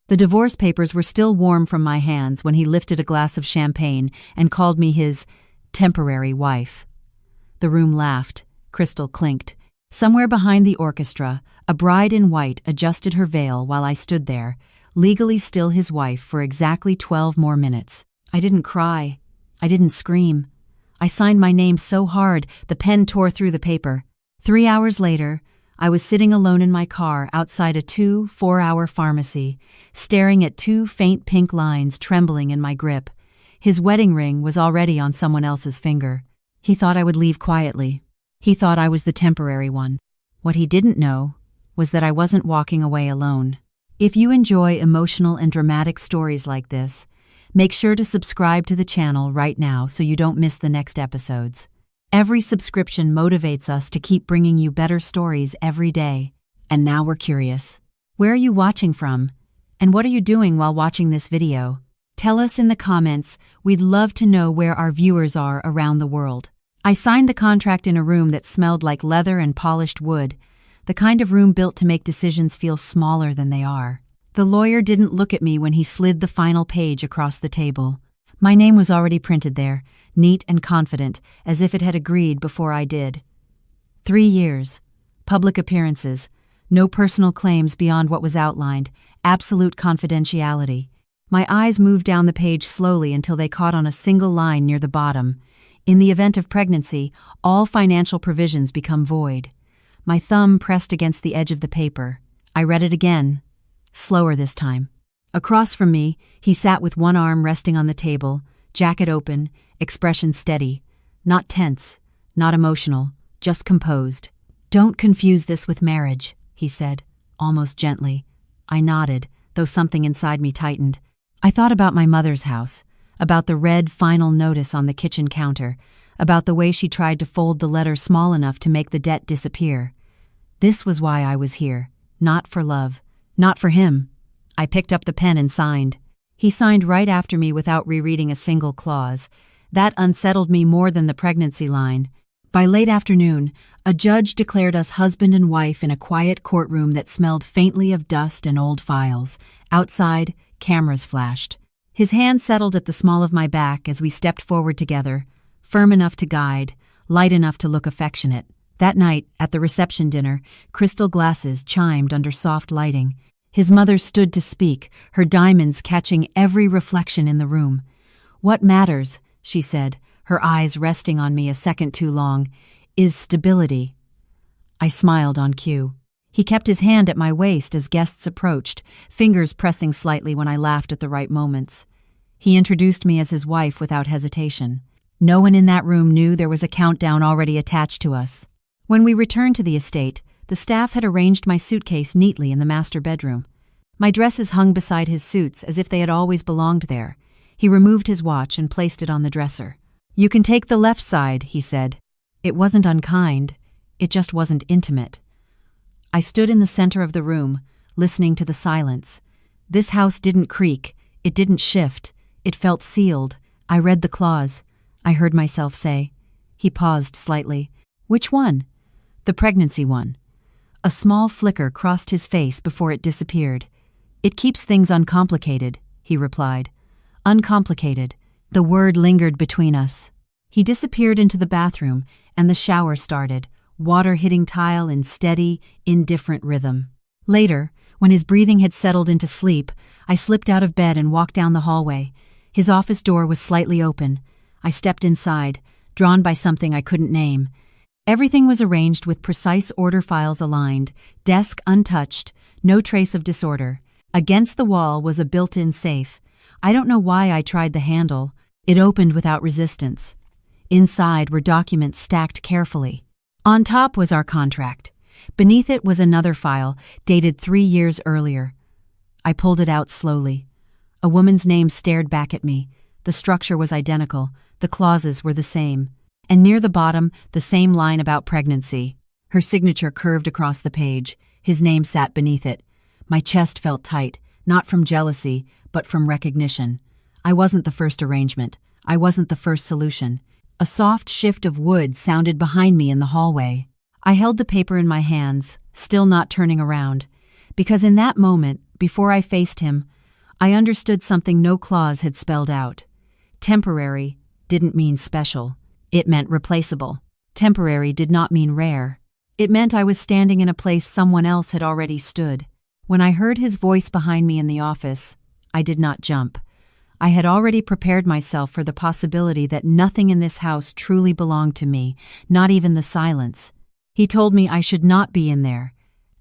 The divorce papers were still warm from my hands when he lifted a glass of champagne and called me his temporary wife. The room laughed. Crystal clinked. Somewhere behind the orchestra, a bride in white adjusted her veil while I stood there, legally still his wife for exactly 12 more minutes. I didn't cry. I didn't scream. I signed my name so hard the pen tore through the paper. 3 hours later, I was sitting alone in my car outside a 4-hour pharmacy, staring at 2 faint pink lines trembling in my grip. His wedding ring was already on someone else's finger. He thought I would leave quietly. He thought I was the temporary one. What he didn't know was that I wasn't walking away alone. If you enjoy emotional and dramatic stories like this, make sure to subscribe to the channel right now so you don't miss the next episodes. Every subscription motivates us to keep bringing you better stories every day. And now we're curious. Where are you watching from? And what are you doing while watching this video? Tell us in the comments. We'd love to know where our viewers are around the world. I signed the contract in a room that smelled like leather and polished wood, the kind of room built to make decisions feel smaller than they are. The lawyer didn't look at me when he slid the final page across the table. My name was already printed there, neat and confident, as if it had agreed before I did. 3 years. Public appearances. No personal claims beyond what was outlined. Absolute confidentiality. My eyes moved down the page slowly until they caught on a single line near the bottom. In the event of pregnancy, all financial provisions become void. My thumb pressed against the edge of the paper. I read it again. Slower this time. Across from me, he sat with one arm resting on the table, jacket open, expression steady. Not tense, not emotional, just composed. "Don't confuse this with marriage," he said, almost gently. I nodded, though something inside me tightened. I thought about my mother's house, about the red final notice on the kitchen counter, about the way she tried to fold the letter small enough to make the debt disappear. This was why I was here. Not for love. Not for him. I picked up the pen and signed. He signed right after me without rereading a single clause. That unsettled me more than the pregnancy line. By late afternoon, a judge declared us husband and wife in a quiet courtroom that smelled faintly of dust and old files. Outside, cameras flashed. His hand settled at the small of my back as we stepped forward together, firm enough to guide, light enough to look affectionate. That night, at the reception dinner, crystal glasses chimed under soft lighting. His mother stood to speak, her diamonds catching every reflection in the room. "What matters," she said, her eyes resting on me a second too long, "is stability." I smiled on cue. He kept his hand at my waist as guests approached, fingers pressing slightly when I laughed at the right moments. He introduced me as his wife without hesitation. No one in that room knew there was a countdown already attached to us. When we returned to the estate, the staff had arranged my suitcase neatly in the master bedroom. My dresses hung beside his suits as if they had always belonged there. He removed his watch and placed it on the dresser. "You can take the left side," he said. It wasn't unkind. It just wasn't intimate. I stood in the center of the room, listening to the silence. This house didn't creak. It didn't shift. It felt sealed. I read the clause. I heard myself say. He paused slightly. "Which one?" "The pregnancy one." A small flicker crossed his face before it disappeared. "It keeps things uncomplicated," he replied. Uncomplicated. The word lingered between us. He disappeared into the bathroom, and the shower started, water hitting tile in steady, indifferent rhythm. Later, when his breathing had settled into sleep, I slipped out of bed and walked down the hallway. His office door was slightly open. I stepped inside, drawn by something I couldn't name. Everything was arranged with precise order files aligned, desk untouched, no trace of disorder. Against the wall was a built-in safe. I don't know why I tried the handle. It opened without resistance. Inside were documents stacked carefully. On top was our contract. Beneath it was another file, dated 3 years earlier. I pulled it out slowly. A woman's name stared back at me. The structure was identical. The clauses were the same. And near the bottom, the same line about pregnancy. Her signature curved across the page. His name sat beneath it. My chest felt tight, not from jealousy, but from recognition. I wasn't the first arrangement. I wasn't the first solution. A soft shift of wood sounded behind me in the hallway. I held the paper in my hands, still not turning around, because in that moment, before I faced him, I understood something no clause had spelled out. Temporary didn't mean special. It meant replaceable. Temporary did not mean rare. It meant I was standing in a place someone else had already stood. When I heard his voice behind me in the office, I did not jump. I had already prepared myself for the possibility that nothing in this house truly belonged to me, not even the silence. He told me I should not be in there,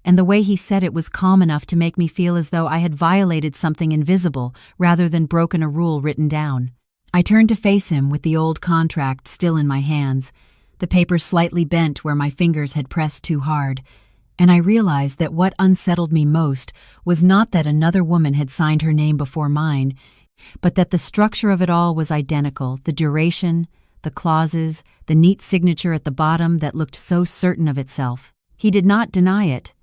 and the way he said it was calm enough to make me feel as though I had violated something invisible rather than broken a rule written down. I turned to face him with the old contract still in my hands, the paper slightly bent where my fingers had pressed too hard, and I realized that what unsettled me most was not that another woman had signed her name before mine, but that the structure of it all was identical, the duration, the clauses, the neat signature at the bottom that looked so certain of itself. He did not deny it.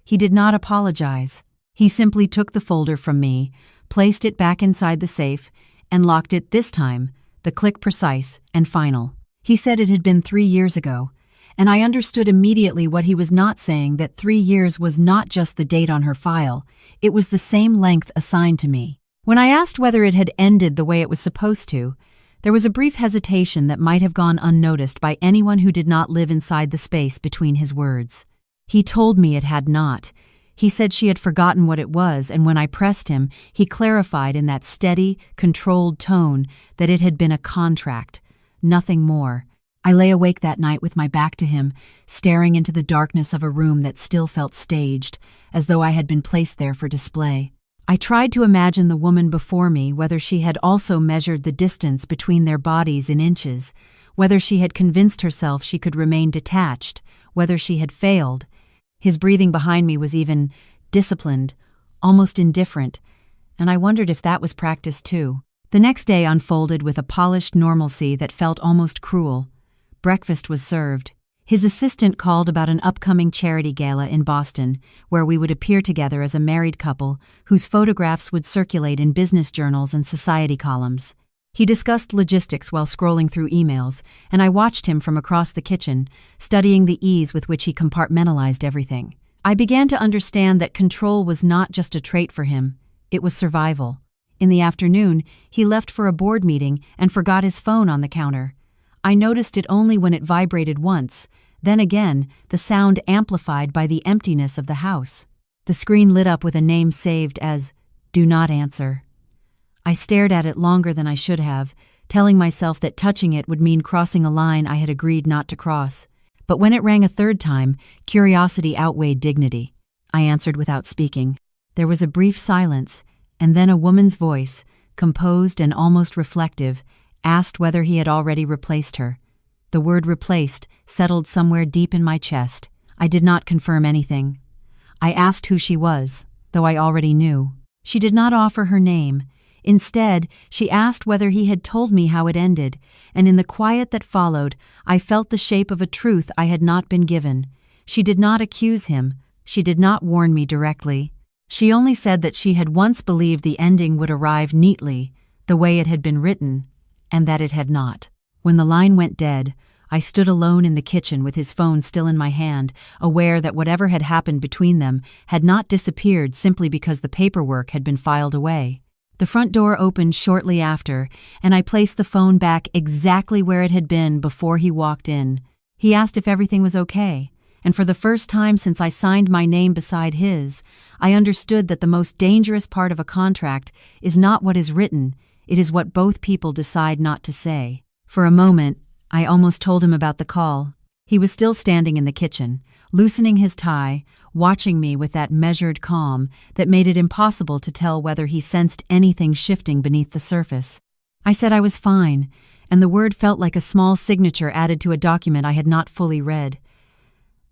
He did not apologize. He simply took the folder from me, placed it back inside the safe, and locked it this time, the click precise and final. He said it had been 3 years ago, and I understood immediately what he was not saying, that 3 years was not just the date on her file, it was the same length assigned to me. When I asked whether it had ended the way it was supposed to, there was a brief hesitation that might have gone unnoticed by anyone who did not live inside the space between his words. He told me it had not. He said she had forgotten what it was, and when I pressed him, he clarified in that steady, controlled tone that it had been a contract, nothing more. I lay awake that night with my back to him, staring into the darkness of a room that still felt staged, as though I had been placed there for display. I tried to imagine the woman before me, whether she had also measured the distance between their bodies in inches, whether she had convinced herself she could remain detached, whether she had failed. His breathing behind me was even disciplined, almost indifferent, and I wondered if that was practice too. The next day unfolded with a polished normalcy that felt almost cruel. Breakfast was served. His assistant called about an upcoming charity gala in Boston, where we would appear together as a married couple whose photographs would circulate in business journals and society columns. He discussed logistics while scrolling through emails, and I watched him from across the kitchen, studying the ease with which he compartmentalized everything. I began to understand that control was not just a trait for him, it was survival. In the afternoon, he left for a board meeting and forgot his phone on the counter. I noticed it only when it vibrated once, then again, the sound amplified by the emptiness of the house. The screen lit up with a name saved as "Do Not Answer." I stared at it longer than I should have, telling myself that touching it would mean crossing a line I had agreed not to cross. But when it rang a third time, curiosity outweighed dignity. I answered without speaking. There was a brief silence, and then a woman's voice, composed and almost reflective, asked whether he had already replaced her. The word "replaced" settled somewhere deep in my chest. I did not confirm anything. I asked who she was, though I already knew. She did not offer her name. Instead, she asked whether he had told me how it ended, and in the quiet that followed, I felt the shape of a truth I had not been given. She did not accuse him. She did not warn me directly. She only said that she had once believed the ending would arrive neatly, the way it had been written, and that it had not. When the line went dead, I stood alone in the kitchen with his phone still in my hand, aware that whatever had happened between them had not disappeared simply because the paperwork had been filed away. The front door opened shortly after, and I placed the phone back exactly where it had been before he walked in. He asked if everything was okay, and for the first time since I signed my name beside his, I understood that the most dangerous part of a contract is not what is written, it is what both people decide not to say. For a moment, I almost told him about the call. He was still standing in the kitchen, loosening his tie, watching me with that measured calm that made it impossible to tell whether he sensed anything shifting beneath the surface. I said I was fine, and the word felt like a small signature added to a document I had not fully read.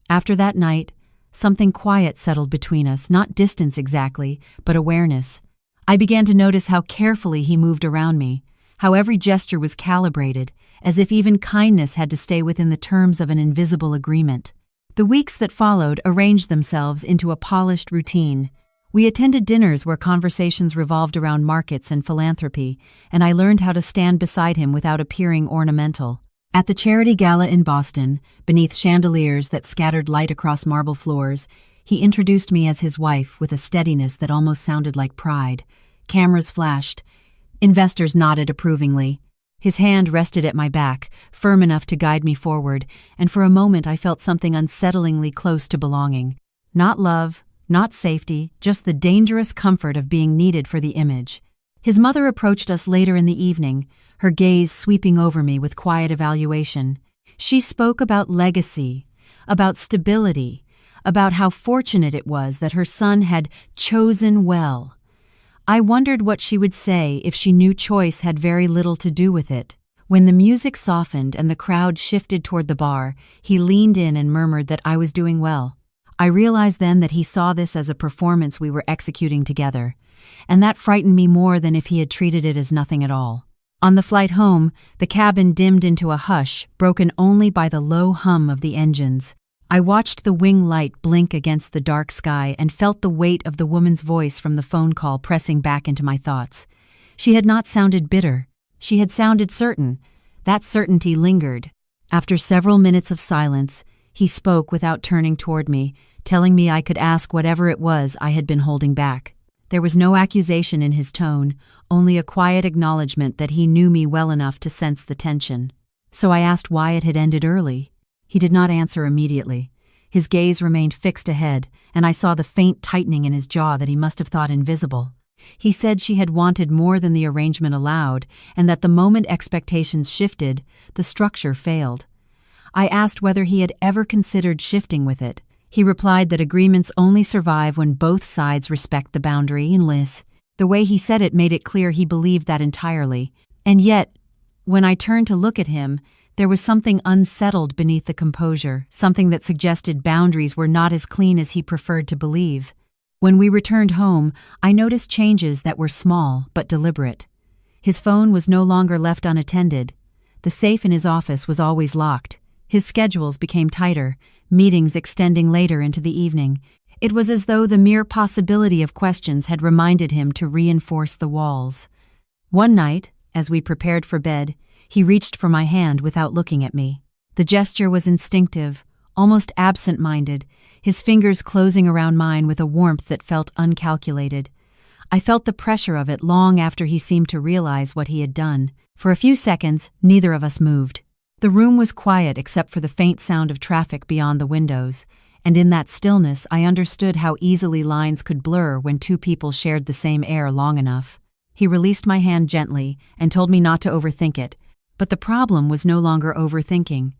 After that night, something quiet settled between us, not distance exactly, but awareness. I began to notice how carefully he moved around me, how every gesture was calibrated, as if even kindness had to stay within the terms of an invisible agreement. The weeks that followed arranged themselves into a polished routine. We attended dinners where conversations revolved around markets and philanthropy, and I learned how to stand beside him without appearing ornamental. At the charity gala in Boston, beneath chandeliers that scattered light across marble floors, he introduced me as his wife with a steadiness that almost sounded like pride. Cameras flashed. Investors nodded approvingly. His hand rested at my back, firm enough to guide me forward, and for a moment I felt something unsettlingly close to belonging. Not love, not safety, just the dangerous comfort of being needed for the image. His mother approached us later in the evening, her gaze sweeping over me with quiet evaluation. She spoke about legacy, about stability, about how fortunate it was that her son had chosen well. I wondered what she would say if she knew choice had very little to do with it. When the music softened and the crowd shifted toward the bar, he leaned in and murmured that I was doing well. I realized then that he saw this as a performance we were executing together, and that frightened me more than if he had treated it as nothing at all. On the flight home, the cabin dimmed into a hush, broken only by the low hum of the engines. I watched the wing light blink against the dark sky and felt the weight of the woman's voice from the phone call pressing back into my thoughts. She had not sounded bitter. She had sounded certain. That certainty lingered. After several minutes of silence, he spoke without turning toward me, telling me I could ask whatever it was I had been holding back. There was no accusation in his tone, only a quiet acknowledgement that he knew me well enough to sense the tension. So I asked why it had ended early. He did not answer immediately. His gaze remained fixed ahead, and I saw the faint tightening in his jaw that he must have thought invisible. He said she had wanted more than the arrangement allowed, and that the moment expectations shifted, the structure failed. I asked whether he had ever considered shifting with it. He replied that agreements only survive when both sides respect the boundary and Liz. The way he said it made it clear he believed that entirely. And yet, when I turned to look at him, there was something unsettled beneath the composure, something that suggested boundaries were not as clean as he preferred to believe. When we returned home, I noticed changes that were small but deliberate. His phone was no longer left unattended. The safe in his office was always locked. His schedules became tighter, meetings extending later into the evening. It was as though the mere possibility of questions had reminded him to reinforce the walls. One night, as we prepared for bed, he reached for my hand without looking at me. The gesture was instinctive, almost absent-minded, his fingers closing around mine with a warmth that felt uncalculated. I felt the pressure of it long after he seemed to realize what he had done. For a few seconds, neither of us moved. The room was quiet except for the faint sound of traffic beyond the windows, and in that stillness I understood how easily lines could blur when two people shared the same air long enough. He released my hand gently and told me not to overthink it. But the problem was no longer overthinking.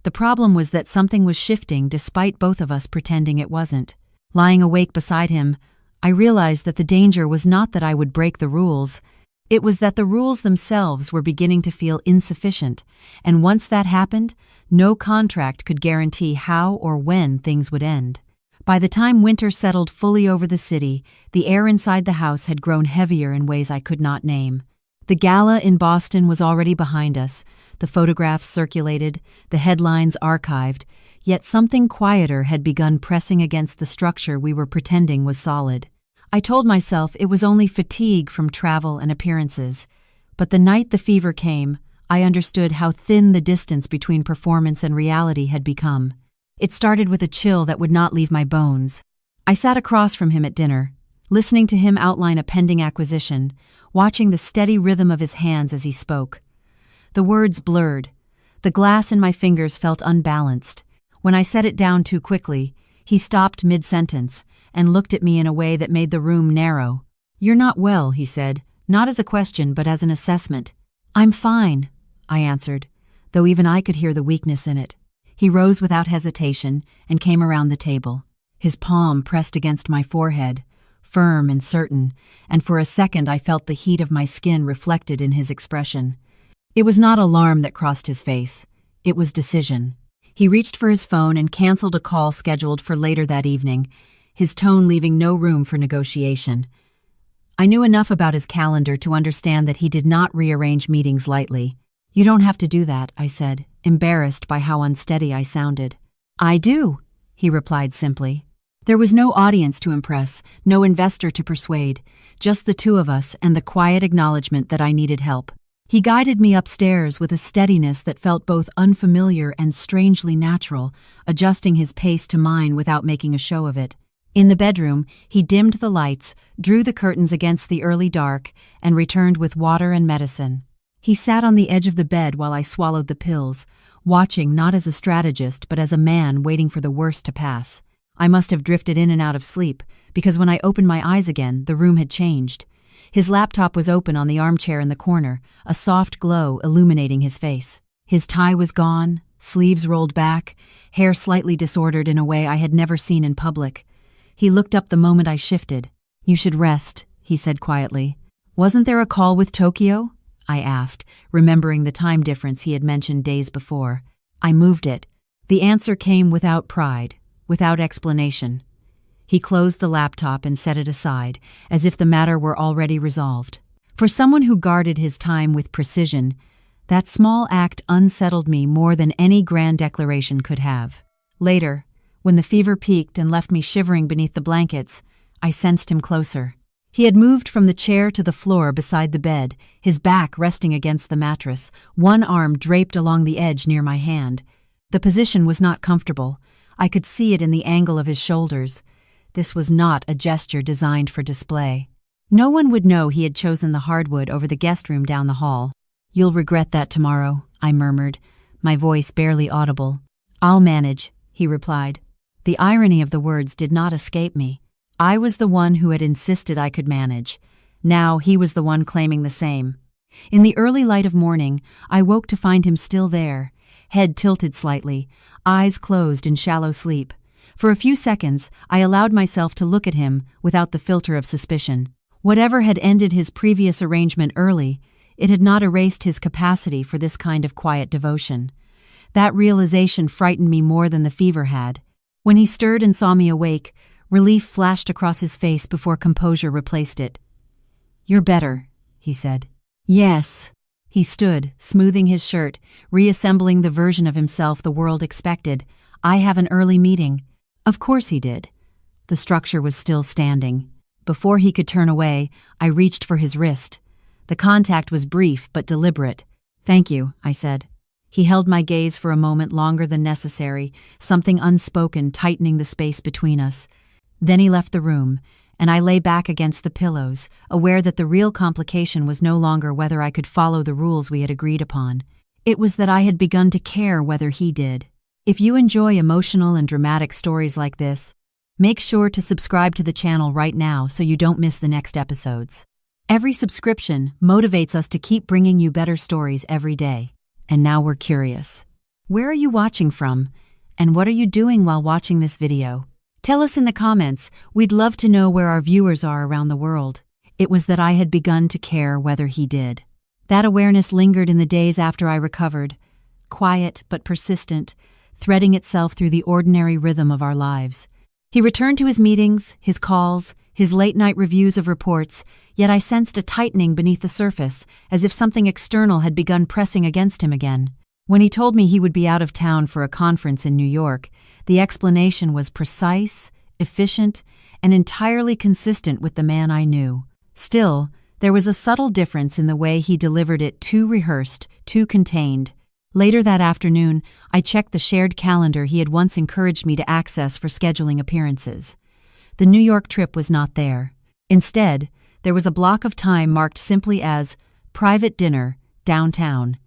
The problem was that something was shifting despite both of us pretending it wasn't. Lying awake beside him, I realized that the danger was not that I would break the rules. It was that the rules themselves were beginning to feel insufficient, and once that happened, no contract could guarantee how or when things would end. By the time winter settled fully over the city, the air inside the house had grown heavier in ways I could not name. The gala in Boston was already behind us, the photographs circulated, the headlines archived, yet something quieter had begun pressing against the structure we were pretending was solid. I told myself it was only fatigue from travel and appearances, but the night the fever came, I understood how thin the distance between performance and reality had become. It started with a chill that would not leave my bones. I sat across from him at dinner, listening to him outline a pending acquisition, watching the steady rhythm of his hands as he spoke. The words blurred. The glass in my fingers felt unbalanced. When I set it down too quickly, he stopped mid-sentence and looked at me in a way that made the room narrow. "You're not well," he said, not as a question but as an assessment. "I'm fine," I answered, though even I could hear the weakness in it. He rose without hesitation and came around the table. His palm pressed against my forehead, firm and certain, and for a second I felt the heat of my skin reflected in his expression. It was not alarm that crossed his face. It was decision. He reached for his phone and canceled a call scheduled for later that evening, his tone leaving no room for negotiation. I knew enough about his calendar to understand that he did not rearrange meetings lightly. "You don't have to do that," I said, embarrassed by how unsteady I sounded. "I do," he replied simply. There was no audience to impress, no investor to persuade, just the two of us and the quiet acknowledgement that I needed help. He guided me upstairs with a steadiness that felt both unfamiliar and strangely natural, adjusting his pace to mine without making a show of it. In the bedroom, he dimmed the lights, drew the curtains against the early dark, and returned with water and medicine. He sat on the edge of the bed while I swallowed the pills, watching not as a strategist but as a man waiting for the worst to pass. I must have drifted in and out of sleep, because when I opened my eyes again, the room had changed. His laptop was open on the armchair in the corner, a soft glow illuminating his face. His tie was gone, sleeves rolled back, hair slightly disordered in a way I had never seen in public. He looked up the moment I shifted. "You should rest," he said quietly. "Wasn't there a call with Tokyo?" I asked, remembering the time difference he had mentioned days before. I moved it. The answer came without pride, without explanation. He closed the laptop and set it aside, as if the matter were already resolved. For someone who guarded his time with precision, that small act unsettled me more than any grand declaration could have. Later, when the fever peaked and left me shivering beneath the blankets, I sensed him closer. He had moved from the chair to the floor beside the bed, his back resting against the mattress, one arm draped along the edge near my hand. The position was not comfortable. I could see it in the angle of his shoulders. This was not a gesture designed for display. No one would know he had chosen the hardwood over the guest room down the hall. "You'll regret that tomorrow," I murmured, my voice barely audible. "I'll manage," he replied. The irony of the words did not escape me. I was the one who had insisted I could manage. Now he was the one claiming the same. In the early light of morning, I woke to find him still there, head tilted slightly, eyes closed in shallow sleep. For a few seconds, I allowed myself to look at him without the filter of suspicion. Whatever had ended his previous arrangement early, it had not erased his capacity for this kind of quiet devotion. That realization frightened me more than the fever had. When he stirred and saw me awake, relief flashed across his face before composure replaced it. "You're better," he said. "Yes." He stood, smoothing his shirt, reassembling the version of himself the world expected. "I have an early meeting." Of course he did. The structure was still standing. Before he could turn away, I reached for his wrist. The contact was brief but deliberate. "Thank you," I said. He held my gaze for a moment longer than necessary, something unspoken tightening the space between us. Then he left the room, and I lay back against the pillows, aware that the real complication was no longer whether I could follow the rules we had agreed upon. It was that I had begun to care whether he did. If you enjoy emotional and dramatic stories like this, make sure to subscribe to the channel right now so you don't miss the next episodes. Every subscription motivates us to keep bringing you better stories every day. And now we're curious. Where are you watching from? And what are you doing while watching this video? Tell us in the comments. We'd love to know where our viewers are around the world. It was that I had begun to care whether he did. That awareness lingered in the days after I recovered, quiet but persistent, threading itself through the ordinary rhythm of our lives. He returned to his meetings, his calls, his late-night reviews of reports, yet I sensed a tightening beneath the surface, as if something external had begun pressing against him again. When he told me he would be out of town for a conference in New York, the explanation was precise, efficient, and entirely consistent with the man I knew. Still, there was a subtle difference in the way he delivered it, too rehearsed, too contained. Later that afternoon, I checked the shared calendar he had once encouraged me to access for scheduling appearances. The New York trip was not there. Instead, there was a block of time marked simply as private dinner, downtown.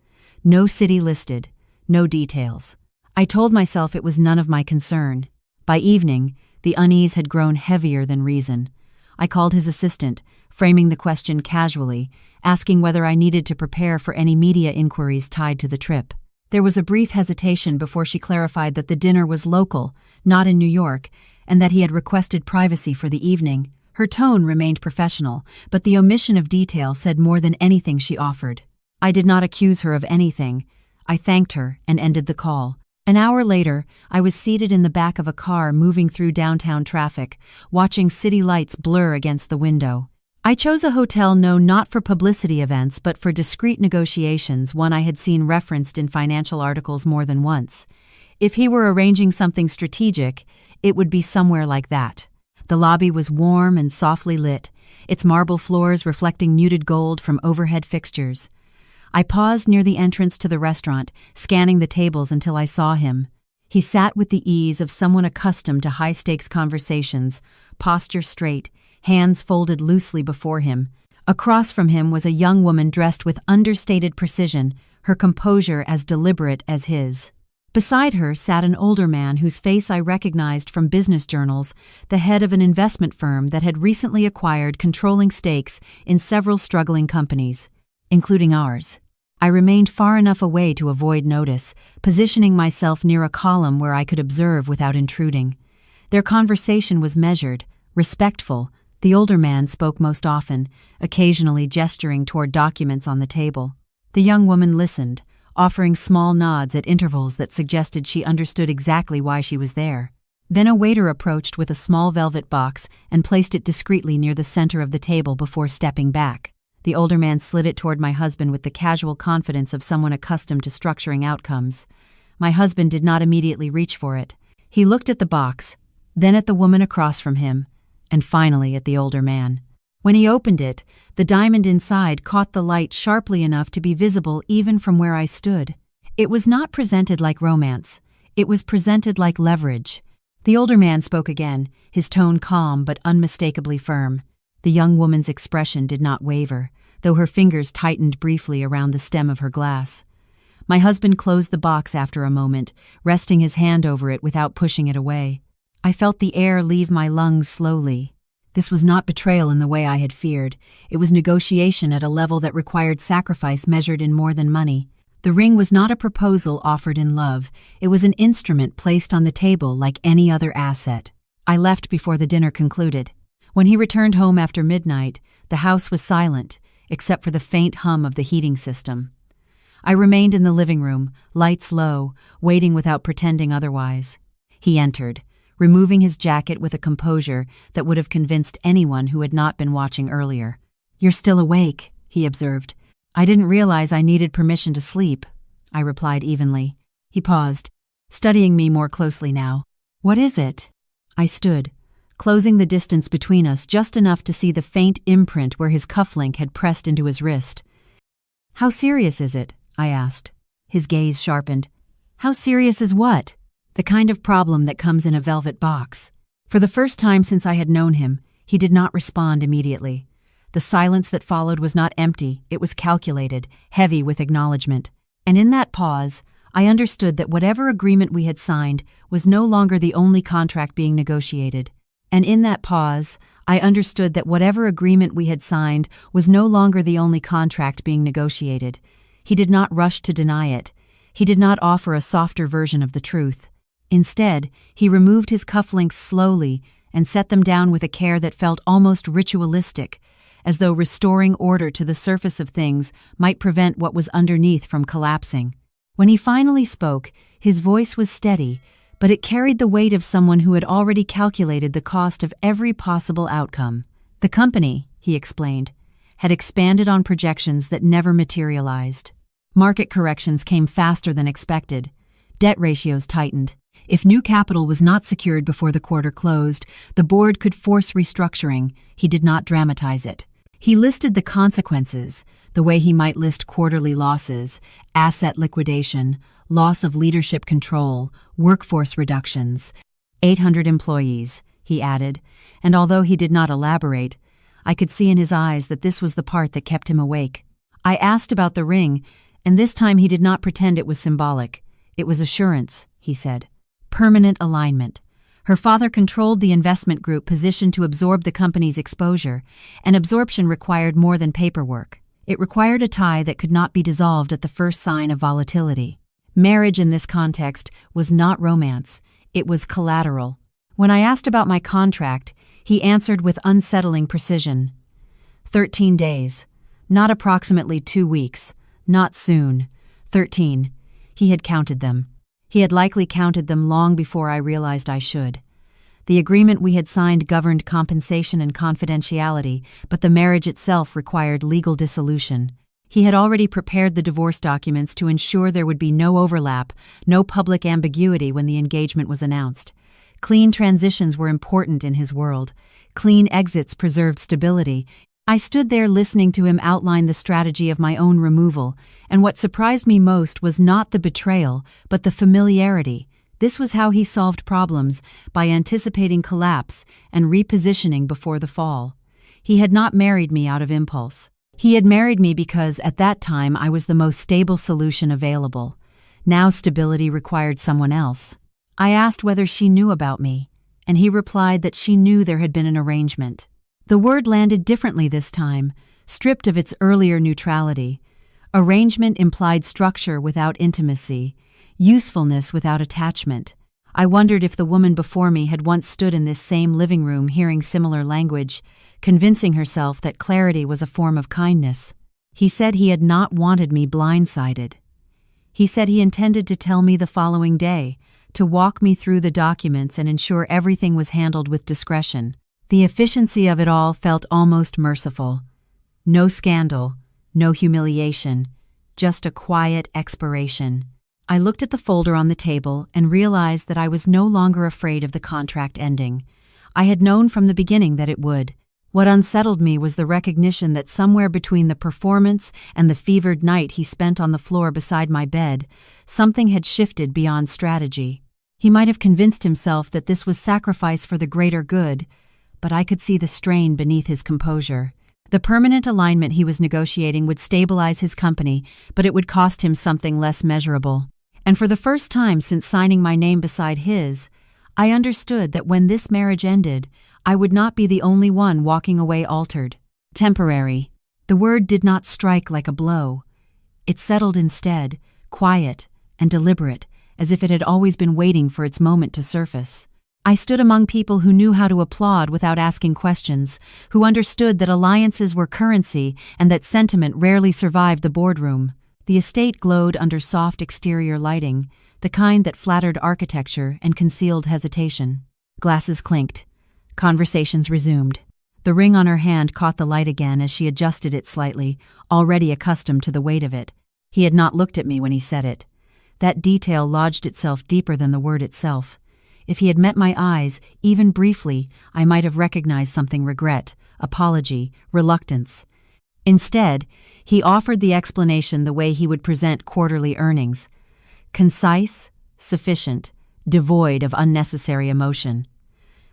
No city listed, no details. I told myself it was none of my concern. By evening, the unease had grown heavier than reason. I called his assistant, framing the question casually, asking whether I needed to prepare for any media inquiries tied to the trip. There was a brief hesitation before she clarified that the dinner was local, not in New York, and that he had requested privacy for the evening. Her tone remained professional, but the omission of detail said more than anything she offered. I did not accuse her of anything. I thanked her and ended the call. An hour later, I was seated in the back of a car moving through downtown traffic, watching city lights blur against the window. I chose a hotel known not for publicity events but for discreet negotiations, one I had seen referenced in financial articles more than once. If he were arranging something strategic, it would be somewhere like that. The lobby was warm and softly lit, its marble floors reflecting muted gold from overhead fixtures. I paused near the entrance to the restaurant, scanning the tables until I saw him. He sat with the ease of someone accustomed to high-stakes conversations, posture straight, hands folded loosely before him. Across from him was a young woman dressed with understated precision, her composure as deliberate as his. Beside her sat an older man whose face I recognized from business journals, the head of an investment firm that had recently acquired controlling stakes in several struggling companies, including ours. I remained far enough away to avoid notice, positioning myself near a column where I could observe without intruding. Their conversation was measured, respectful. The older man spoke most often, occasionally gesturing toward documents on the table. The young woman listened, offering small nods at intervals that suggested she understood exactly why she was there. Then a waiter approached with a small velvet box and placed it discreetly near the center of the table before stepping back. The older man slid it toward my husband with the casual confidence of someone accustomed to structuring outcomes. My husband did not immediately reach for it. He looked at the box, then at the woman across from him, and finally at the older man. When he opened it, the diamond inside caught the light sharply enough to be visible even from where I stood. It was not presented like romance. It was presented like leverage. The older man spoke again, his tone calm but unmistakably firm. The young woman's expression did not waver, though her fingers tightened briefly around the stem of her glass. My husband closed the box after a moment, resting his hand over it without pushing it away. I felt the air leave my lungs slowly. This was not betrayal in the way I had feared. It was negotiation at a level that required sacrifice measured in more than money. The ring was not a proposal offered in love. It was an instrument placed on the table like any other asset. I left before the dinner concluded. When he returned home after midnight, the house was silent, except for the faint hum of the heating system. I remained in the living room, lights low, waiting without pretending otherwise. He entered, removing his jacket with a composure that would have convinced anyone who had not been watching earlier. "You're still awake," he observed. "I didn't realize I needed permission to sleep," I replied evenly. He paused, studying me more closely now. "What is it?" I stood, closing the distance between us just enough to see the faint imprint where his cufflink had pressed into his wrist. "How serious is it?" I asked. His gaze sharpened. "How serious is what?" "The kind of problem that comes in a velvet box." For the first time since I had known him, he did not respond immediately. The silence that followed was not empty, it was calculated, heavy with acknowledgement. And in that pause, I understood that whatever agreement we had signed was no longer the only contract being negotiated. And in that pause, I understood that whatever agreement we had signed was no longer the only contract being negotiated. He did not rush to deny it. He did not offer a softer version of the truth. Instead, he removed his cufflinks slowly and set them down with a care that felt almost ritualistic, as though restoring order to the surface of things might prevent what was underneath from collapsing. When he finally spoke, his voice was steady, but it carried the weight of someone who had already calculated the cost of every possible outcome. The company, he explained, had expanded on projections that never materialized. Market corrections came faster than expected. Debt ratios tightened. If new capital was not secured before the quarter closed, the board could force restructuring. He did not dramatize it. He listed the consequences, the way he might list quarterly losses, asset liquidation, loss of leadership control, workforce reductions. 800 employees, he added, and although he did not elaborate, I could see in his eyes that this was the part that kept him awake. I asked about the ring, and this time he did not pretend it was symbolic. It was assurance, he said. Permanent alignment. Her father controlled the investment group positioned to absorb the company's exposure, and absorption required more than paperwork. It required a tie that could not be dissolved at the first sign of volatility. Marriage in this context was not romance, it was collateral. When I asked about my contract, he answered with unsettling precision. 13 days. Not approximately 2 weeks. Not soon. 13. He had counted them. He had likely counted them long before I realized I should. The agreement we had signed governed compensation and confidentiality, but the marriage itself required legal dissolution. He had already prepared the divorce documents to ensure there would be no overlap, no public ambiguity when the engagement was announced. Clean transitions were important in his world. Clean exits preserved stability. I stood there listening to him outline the strategy of my own removal, and what surprised me most was not the betrayal, but the familiarity. This was how he solved problems, by anticipating collapse and repositioning before the fall. He had not married me out of impulse. He had married me because, at that time, I was the most stable solution available. Now stability required someone else. I asked whether she knew about me, and he replied that she knew there had been an arrangement. The word landed differently this time, stripped of its earlier neutrality. Arrangement implied structure without intimacy, usefulness without attachment. I wondered if the woman before me had once stood in this same living room hearing similar language, convincing herself that clarity was a form of kindness. He said he had not wanted me blindsided. He said he intended to tell me the following day, to walk me through the documents and ensure everything was handled with discretion. The efficiency of it all felt almost merciful. No scandal, no humiliation, just a quiet expiration. I looked at the folder on the table and realized that I was no longer afraid of the contract ending. I had known from the beginning that it would. What unsettled me was the recognition that somewhere between the performance and the fevered night he spent on the floor beside my bed, something had shifted beyond strategy. He might have convinced himself that this was sacrifice for the greater good, but I could see the strain beneath his composure. The permanent alignment he was negotiating would stabilize his company, but it would cost him something less measurable. And for the first time since signing my name beside his, I understood that when this marriage ended, I would not be the only one walking away altered. Temporary. The word did not strike like a blow. It settled instead, quiet and deliberate, as if it had always been waiting for its moment to surface. I stood among people who knew how to applaud without asking questions, who understood that alliances were currency and that sentiment rarely survived the boardroom. The estate glowed under soft exterior lighting, the kind that flattered architecture and concealed hesitation. Glasses clinked. Conversations resumed. The ring on her hand caught the light again as she adjusted it slightly, already accustomed to the weight of it. He had not looked at me when he said it. That detail lodged itself deeper than the word itself. If he had met my eyes, even briefly, I might have recognized something: regret, apology, reluctance. Instead, he offered the explanation the way he would present quarterly earnings. Concise, sufficient, devoid of unnecessary emotion.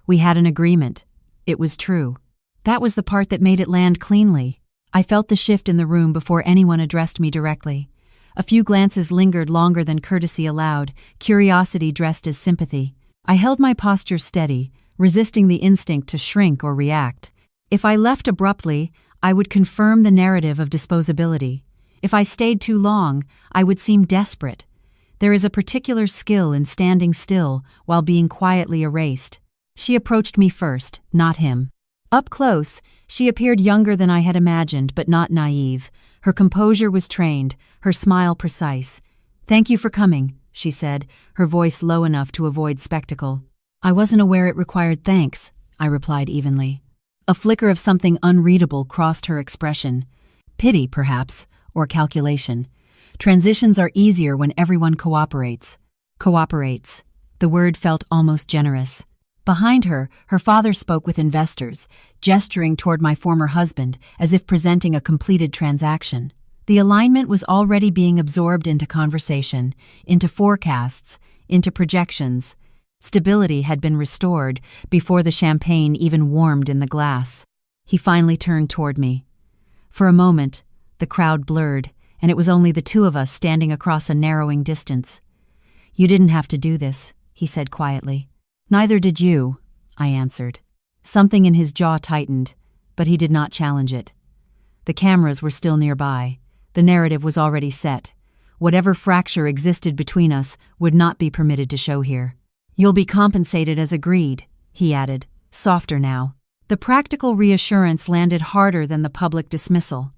We had an agreement. It was true. That was the part that made it land cleanly. I felt the shift in the room before anyone addressed me directly. A few glances lingered longer than courtesy allowed, curiosity dressed as sympathy. I held my posture steady, resisting the instinct to shrink or react. If I left abruptly, I would confirm the narrative of disposability. If I stayed too long, I would seem desperate. There is a particular skill in standing still while being quietly erased. She approached me first, not him. Up close, she appeared younger than I had imagined, but not naive. Her composure was trained, her smile precise. "Thank you for coming," she said, her voice low enough to avoid spectacle. "I wasn't aware it required thanks," I replied evenly. A flicker of something unreadable crossed her expression. Pity, perhaps, or calculation. Transitions are easier when everyone cooperates. Cooperates. The word felt almost generous. Behind her, her father spoke with investors, gesturing toward my former husband as if presenting a completed transaction. The alignment was already being absorbed into conversation, into forecasts, into projections. Stability had been restored before the champagne even warmed in the glass. He finally turned toward me. For a moment, the crowd blurred, and it was only the two of us standing across a narrowing distance. "You didn't have to do this," he said quietly. "Neither did you," I answered. Something in his jaw tightened, but he did not challenge it. The cameras were still nearby. The narrative was already set. Whatever fracture existed between us would not be permitted to show here. "You'll be compensated as agreed," he added, softer now. The practical reassurance landed harder than the public dismissal.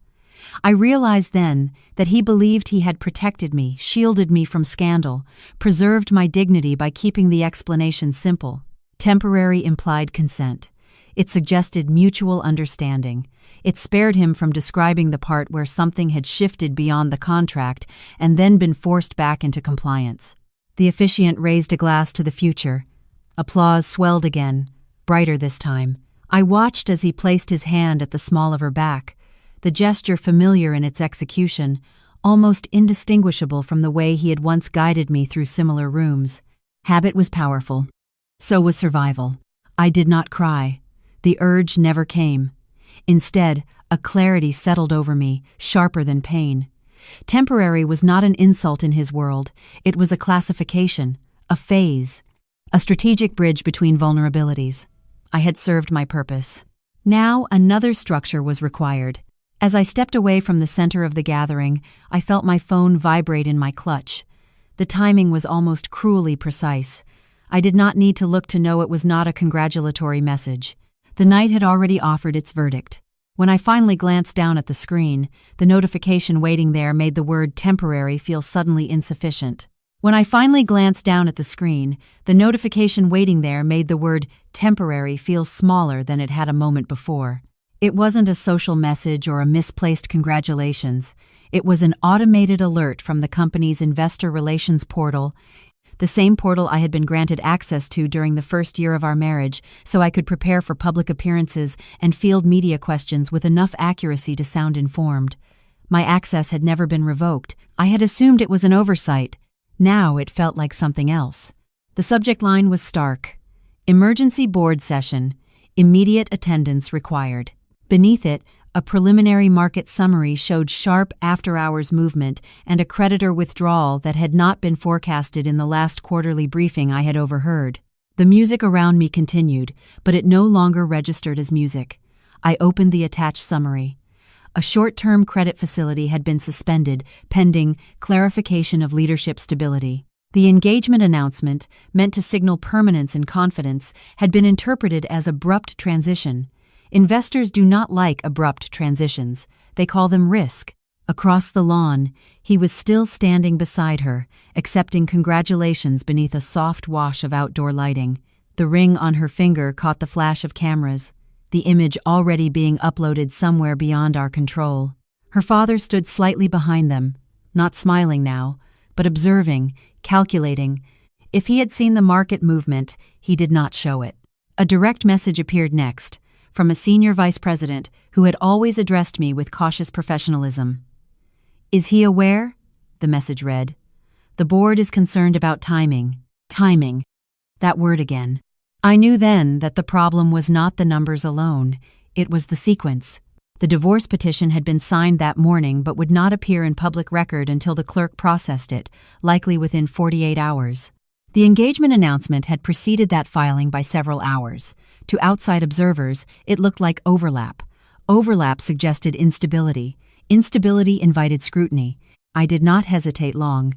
I realized then that he believed he had protected me, shielded me from scandal, preserved my dignity by keeping the explanation simple. Temporary implied consent. It suggested mutual understanding. It spared him from describing the part where something had shifted beyond the contract and then been forced back into compliance. The officiant raised a glass to the future. Applause swelled again, brighter this time. I watched as he placed his hand at the small of her back, the gesture familiar in its execution, almost indistinguishable from the way he had once guided me through similar rooms. Habit was powerful. So was survival. I did not cry. The urge never came. Instead, a clarity settled over me, sharper than pain. Temporary was not an insult in his world. It was a classification, a phase, a strategic bridge between vulnerabilities. I had served my purpose. Now another structure was required. As I stepped away from the center of the gathering, I felt my phone vibrate in my clutch. The timing was almost cruelly precise. I did not need to look to know it was not a congratulatory message. The night had already offered its verdict. When I finally glanced down at the screen, the notification waiting there made the word temporary feel suddenly insufficient. The notification waiting there made the word temporary feel smaller than it had a moment before. It wasn't a social message or a misplaced congratulations. It was an automated alert from the company's investor relations portal, the same portal I had been granted access to during the first year of our marriage, so I could prepare for public appearances and field media questions with enough accuracy to sound informed. My access had never been revoked. I had assumed it was an oversight. Now it felt like something else. The subject line was stark. Emergency board session. Immediate attendance required. Beneath it, a preliminary market summary showed sharp after-hours movement and a creditor withdrawal that had not been forecasted in the last quarterly briefing I had overheard. The music around me continued, but it no longer registered as music. I opened the attached summary. A short-term credit facility had been suspended, pending clarification of leadership stability. The engagement announcement, meant to signal permanence and confidence, had been interpreted as abrupt transition. Investors do not like abrupt transitions. They call them risk. Across the lawn, he was still standing beside her, accepting congratulations beneath a soft wash of outdoor lighting. The ring on her finger caught the flash of cameras, the image already being uploaded somewhere beyond our control. Her father stood slightly behind them, not smiling now, but observing, calculating. If he had seen the market movement, he did not show it. A direct message appeared next, from a senior vice president who had always addressed me with cautious professionalism. "Is he aware?" the message read. "The board is concerned about timing." Timing. That word again. I knew then that the problem was not the numbers alone, it was the sequence. The divorce petition had been signed that morning but would not appear in public record until the clerk processed it, likely within 48 hours. The engagement announcement had preceded that filing by several hours. To outside observers, it looked like overlap. Overlap suggested instability. Instability invited scrutiny. I did not hesitate long.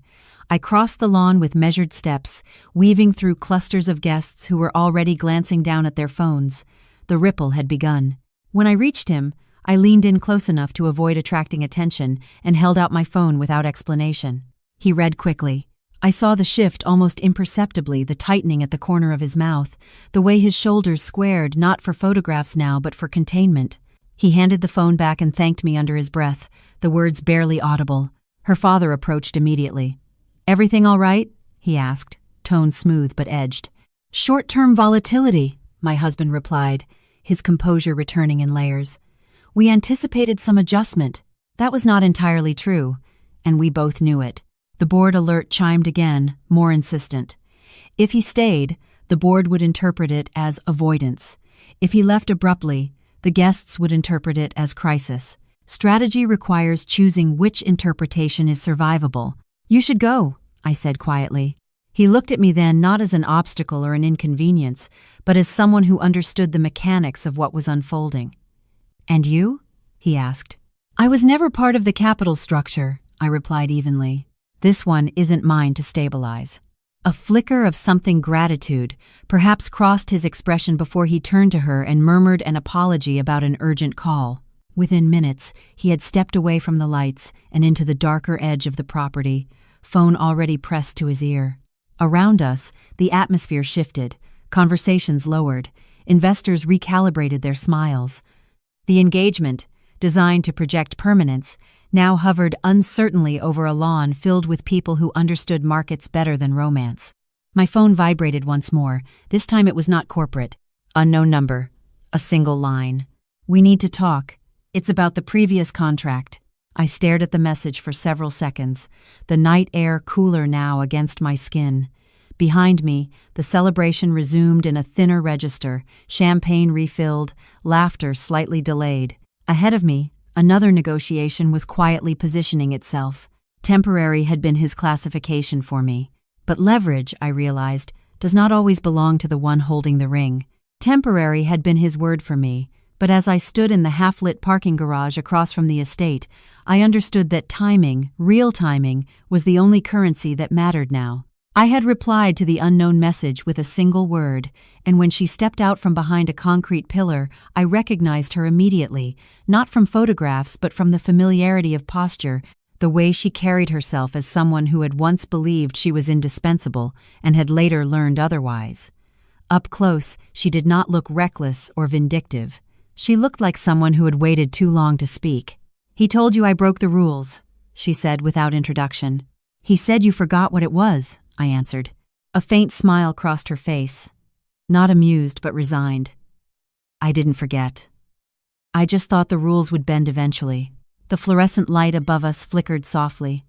I crossed the lawn with measured steps, weaving through clusters of guests who were already glancing down at their phones. The ripple had begun. When I reached him, I leaned in close enough to avoid attracting attention and held out my phone without explanation. He read quickly. I saw the shift almost imperceptibly, the tightening at the corner of his mouth, the way his shoulders squared, not for photographs now, but for containment. He handed the phone back and thanked me under his breath, the words barely audible. Her father approached immediately. "Everything all right?" he asked, tone smooth but edged. "Short-term volatility," my husband replied, his composure returning in layers. "We anticipated some adjustment. That was not entirely true, and we both knew it." The board alert chimed again, more insistent. If he stayed, the board would interpret it as avoidance. If he left abruptly, the guests would interpret it as crisis. Strategy requires choosing which interpretation is survivable. "You should go," I said quietly. He looked at me then not as an obstacle or an inconvenience, but as someone who understood the mechanics of what was unfolding. "And you?" he asked. "I was never part of the capital structure," I replied evenly. "This one isn't mine to stabilize." A flicker of something gratitude perhaps crossed his expression before he turned to her and murmured an apology about an urgent call. Within minutes, he had stepped away from the lights and into the darker edge of the property, phone already pressed to his ear. Around us, the atmosphere shifted, conversations lowered, investors recalibrated their smiles. The engagement, designed to project permanence, now hovered uncertainly over a lawn filled with people who understood markets better than romance. My phone vibrated once more. This time it was not corporate. Unknown number. A single line. "We need to talk. It's about the previous contract." I stared at the message for several seconds, the night air cooler now against my skin. Behind me, the celebration resumed in a thinner register, champagne refilled, laughter slightly delayed. Ahead of me, another negotiation was quietly positioning itself. Temporary had been his classification for me. But leverage, I realized, does not always belong to the one holding the ring. Temporary had been his word for me, but as I stood in the half-lit parking garage across from the estate, I understood that timing, real timing, was the only currency that mattered now. I had replied to the unknown message with a single word, and when she stepped out from behind a concrete pillar, I recognized her immediately, not from photographs but from the familiarity of posture, the way she carried herself as someone who had once believed she was indispensable and had later learned otherwise. Up close, she did not look reckless or vindictive. She looked like someone who had waited too long to speak. "He told you I broke the rules," she said without introduction. "He said you forgot what it was," I answered. A faint smile crossed her face. Not amused, but resigned. "I didn't forget. I just thought the rules would bend eventually." The fluorescent light above us flickered softly.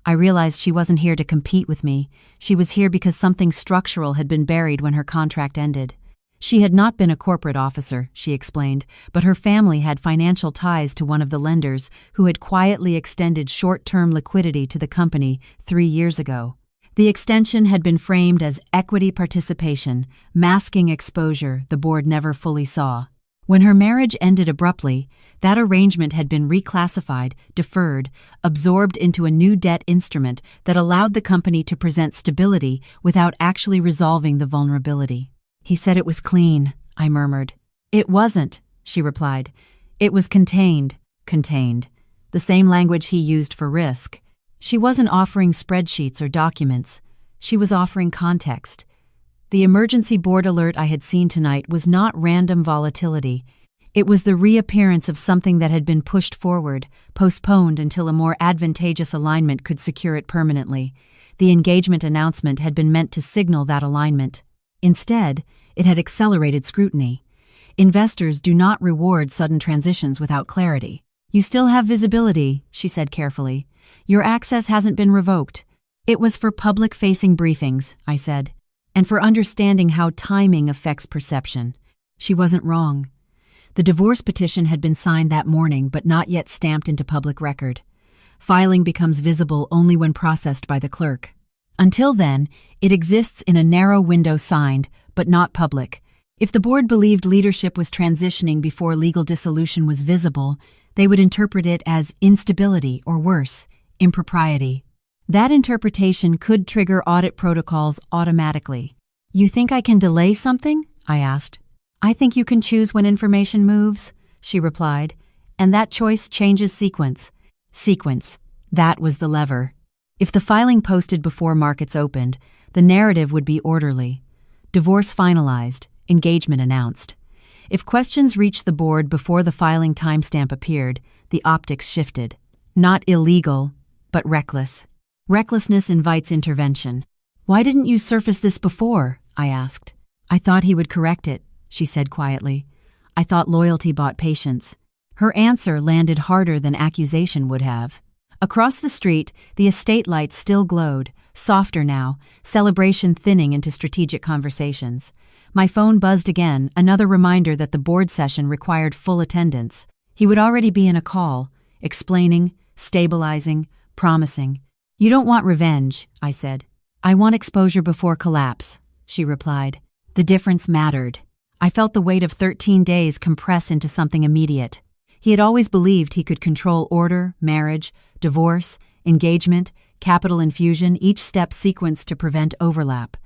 I realized she wasn't here to compete with me. She was here because something structural had been buried when her contract ended. She had not been a corporate officer, she explained, but her family had financial ties to one of the lenders who had quietly extended short-term liquidity to the company 3 years ago. The extension had been framed as equity participation, masking exposure the board never fully saw. When her marriage ended abruptly, that arrangement had been reclassified, deferred, absorbed into a new debt instrument that allowed the company to present stability without actually resolving the vulnerability. "He said it was clean," I murmured. "It wasn't," she replied. "It was contained." Contained. The same language he used for risk. She wasn't offering spreadsheets or documents. She was offering context. The emergency board alert I had seen tonight was not random volatility. It was the reappearance of something that had been pushed forward, postponed until a more advantageous alignment could secure it permanently. The engagement announcement had been meant to signal that alignment. Instead, it had accelerated scrutiny. Investors do not reward sudden transitions without clarity. "You still have visibility," she said carefully. "Your access hasn't been revoked." "It was for public-facing briefings," I said, "and for understanding how timing affects perception." She wasn't wrong. The divorce petition had been signed that morning but not yet stamped into public record. Filing becomes visible only when processed by the clerk. Until then, it exists in a narrow window signed, but not public. If the board believed leadership was transitioning before legal dissolution was visible, they would interpret it as instability or worse, impropriety. That interpretation could trigger audit protocols automatically. "You think I can delay something?" I asked. "I think you can choose when information moves," she replied, "and that choice changes sequence." Sequence. That was the lever. If the filing posted before markets opened, the narrative would be orderly. Divorce finalized, engagement announced. If questions reached the board before the filing timestamp appeared, the optics shifted. Not illegal, but reckless. Recklessness invites intervention. "Why didn't you surface this before?" I asked. "I thought he would correct it," she said quietly. "I thought loyalty bought patience." Her answer landed harder than accusation would have. Across the street, the estate lights still glowed, softer now, celebration thinning into strategic conversations. My phone buzzed again, another reminder that the board session required full attendance. He would already be in a call, explaining, stabilizing, promising. "You don't want revenge," I said. "I want exposure before collapse," she replied. The difference mattered. I felt the weight of 13 days compress into something immediate. He had always believed he could control order, marriage, divorce, engagement, capital infusion, each step sequenced to prevent overlap.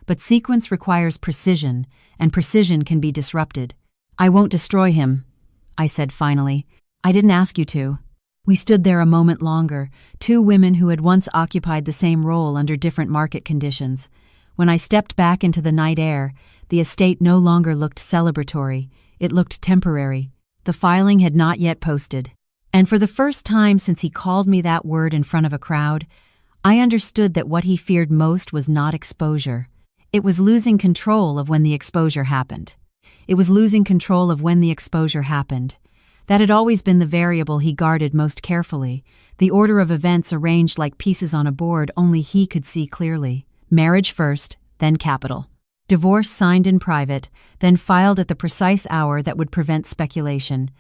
But sequence requires precision, and precision can be disrupted. "I won't destroy him," I said finally. "I didn't ask you to." We stood there a moment longer, two women who had once occupied the same role under different market conditions. When I stepped back into the night air, the estate no longer looked celebratory, it looked temporary. The filing had not yet posted. And for the first time since he called me that word in front of a crowd, I understood that what he feared most was not exposure. It was losing control of when the exposure happened. It was losing control of when the exposure happened. That had always been the variable he guarded most carefully, the order of events arranged like pieces on a board only he could see clearly. Marriage first, then capital. Divorce signed in private, then filed at the precise hour that would prevent speculation.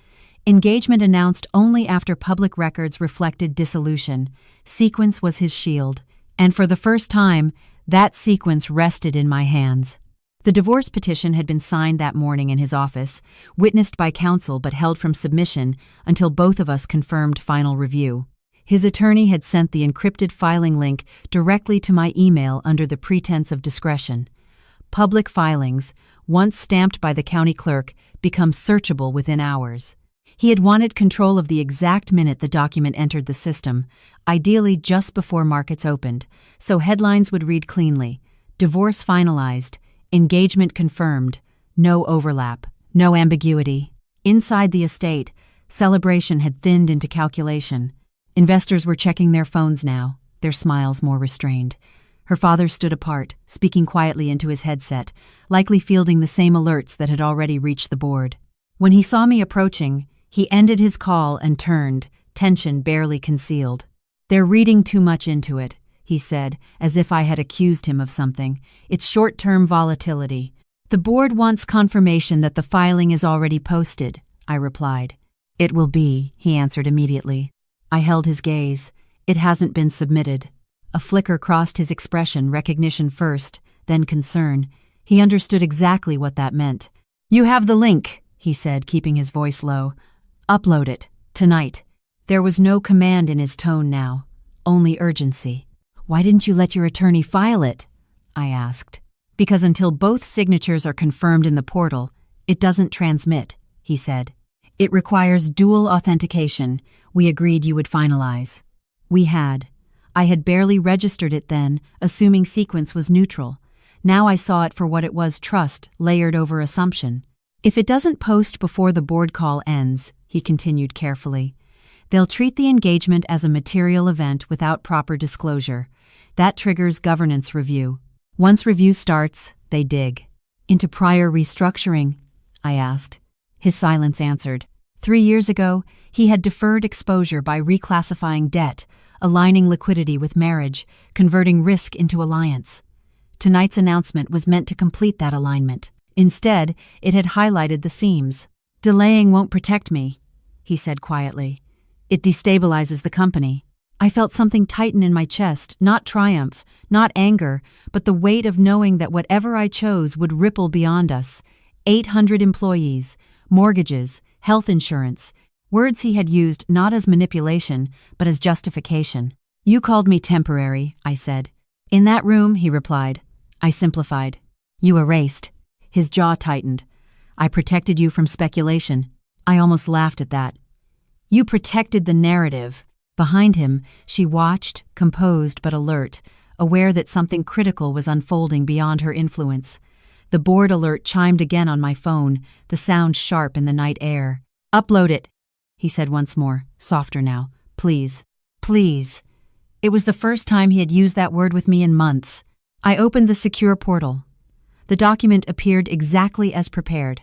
Engagement announced only after public records reflected dissolution. Sequence was his shield, and for the first time, that sequence rested in my hands. The divorce petition had been signed that morning in his office, witnessed by counsel but held from submission until both of us confirmed final review. His attorney had sent the encrypted filing link directly to my email under the pretense of discretion. Public filings, once stamped by the county clerk, become searchable within hours. He had wanted control of the exact minute the document entered the system, ideally just before markets opened, so headlines would read cleanly: divorce finalized, engagement confirmed, no overlap, no ambiguity. Inside the estate, celebration had thinned into calculation. Investors were checking their phones now, their smiles more restrained. Her father stood apart, speaking quietly into his headset, likely fielding the same alerts that had already reached the board. When he saw me approaching, he ended his call and turned, tension barely concealed. "They're reading too much into it," he said, as if I had accused him of something. "It's short-term volatility." "The board wants confirmation that the filing is already posted," I replied. "It will be," he answered immediately. I held his gaze. "It hasn't been submitted." A flicker crossed his expression, recognition first, then concern. He understood exactly what that meant. "You have the link," he said, keeping his voice low. "Upload it, tonight." There was no command in his tone now, only urgency. "Why didn't you let your attorney file it?" I asked. "Because until both signatures are confirmed in the portal, it doesn't transmit," he said. "It requires dual authentication. We agreed you would finalize." We had. I had barely registered it then, assuming sequence was neutral. Now I saw it for what it was: trust, layered over assumption. "If it doesn't post before the board call ends," he continued carefully, "they'll treat the engagement as a material event without proper disclosure. That triggers governance review. Once review starts, they dig." "Into prior restructuring?" I asked. His silence answered. 3 years ago, he had deferred exposure by reclassifying debt, aligning liquidity with marriage, converting risk into alliance. Tonight's announcement was meant to complete that alignment. Instead, it had highlighted the seams. "Delaying won't protect me," he said quietly. "It destabilizes the company." I felt something tighten in my chest, not triumph, not anger, but the weight of knowing that whatever I chose would ripple beyond us. 800 employees, mortgages, health insurance, words he had used not as manipulation, but as justification. "You called me temporary," I said. "In that room," he replied. I simplified. "You erased." His jaw tightened. "I protected you from speculation." I almost laughed at that. "You protected the narrative." Behind him, she watched, composed but alert, aware that something critical was unfolding beyond her influence. The board alert chimed again on my phone, the sound sharp in the night air. "Upload it," he said once more, softer now. "Please. Please." It was the first time he had used that word with me in months. I opened the secure portal. The document appeared exactly as prepared.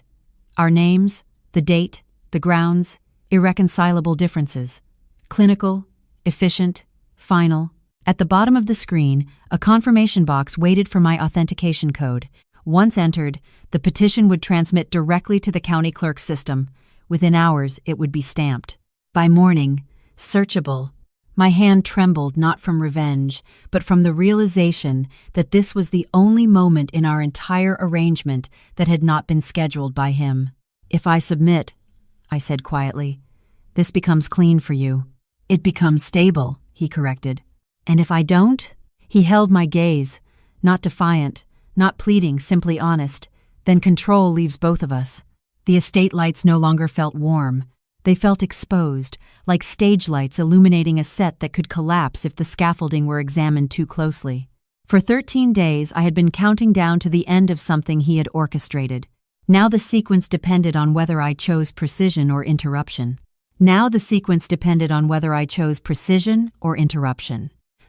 Our names, the date, the grounds, irreconcilable differences. Clinical, efficient, final. At the bottom of the screen, a confirmation box waited for my authentication code. Once entered, the petition would transmit directly to the county clerk's system. Within hours, it would be stamped. By morning, searchable. My hand trembled not from revenge, but from the realization that this was the only moment in our entire arrangement that had not been scheduled by him. "If I submit," I said quietly, "this becomes clean for you." "It becomes stable," he corrected. "And if I don't?" He held my gaze, not defiant, not pleading, simply honest. "Then control leaves both of us." The estate lights no longer felt warm. They felt exposed, like stage lights illuminating a set that could collapse if the scaffolding were examined too closely. For 13 days, I had been counting down to the end of something he had orchestrated. Now the sequence depended on whether I chose precision or interruption.